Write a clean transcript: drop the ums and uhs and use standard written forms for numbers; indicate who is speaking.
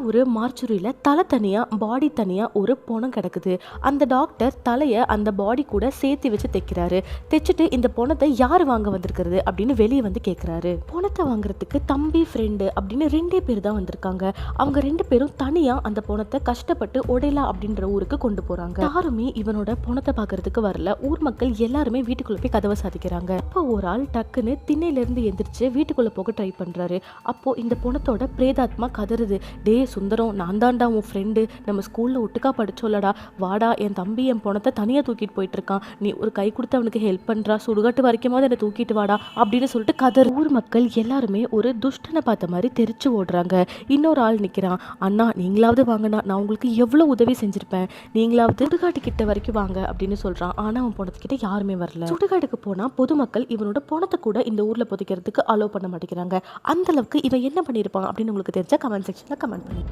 Speaker 1: ஒரு மார்ச்சுரியில தலை தனியா பாடி தனியா ஒரு பொணம் கிடக்குது. அந்த டாக்டர் தலையை அந்த பாடி கூட சேர்த்து வச்சு தைக்கிறாரு. தைச்சிட்டு இந்த பொணத்தை யார் வாங்க வந்திருக்கிறது அப்படின்னு வெளியே வந்து கேட்குறாரு. பொணத்தை வாங்குறதுக்கு தம்பி ஃப்ரெண்டு அப்படின்னு 2 பேர் தான் வந்திருக்காங்க. அவங்க 2 பேரும் தனியா அந்த பொணத்தை கஷ்டப்பட்டு ஒடைலா அப்படின்ற ஊருக்கு கொண்டு போறாங்க. யாருமே இவனோட பொணத்தை பார்க்கறதுக்கு வரல. ஊர் மக்கள் எல்லாருமே வீட்டுக்குள்ள போய் கதவை சாதிக்கிறாங்க. அப்போ ஒரு ஆள் டக்குன்னு திண்ணையில இருந்து எந்திரிச்சு வீட்டுக்குள்ள போக ட்ரை பண்றாரு. அப்போ இந்த பொணத்தோட பிரேதாத்மா கதறுது. டே சுந்தரம், நான் தான்டா உன் ஃப்ரெண்டு, நம்ம ஸ்கூல்ல ஒட்டுக்கா படிச்சோல்லடா, வாடா, என் தம்பி என் பொணத்தை தனியா தூக்கிட்டு போயிட்டு இருக்கான், நீ ஒரு கை கொடுத்து அவனுக்கு ஹெல்ப் பண்றா, சுடுகாட்டு வரைக்குமாவது என்னை தூக்கிட்டு வாடா அப்படின்னு சொல்லிட்டு கதறு. ஊர் மக்கள் எல்லாருமே ஒரு துஷ்டனை பார்த்த மாதிரி தெரிச்சு ஓடுறாங்க. இன்னொரு ஆள் நிக்கிறான். அண்ணா நீங்களாவது வாங்கண்ணா, நான் உங்களுக்கு எவ்வளவு உதவி செஞ்சிருப்பேன், நீங்களாவது சுடுகாட்டு கிட்ட வரைக்கும் வாங்க அப்படின்னு சொல்றான். ஆனா அவன் பொணத்துக்கிட்ட யாருமே வரல. சுடுகாட்டுக்கு போனா பொதுமக்கள் இவனோட பொணத்தை கூட இந்த ஊர்ல புதைக்கிறதுக்கு அலோவ் பண்ண மாட்டேங்கிறாங்க. அந்த அளவுக்கு இவன் என்ன பண்ணியிருப்பான் அப்படின்னு உங்களுக்கு தெரிஞ்சா கமெண்ட் செக்ஷன்ல கமெண்ட் பண்ணுங்க.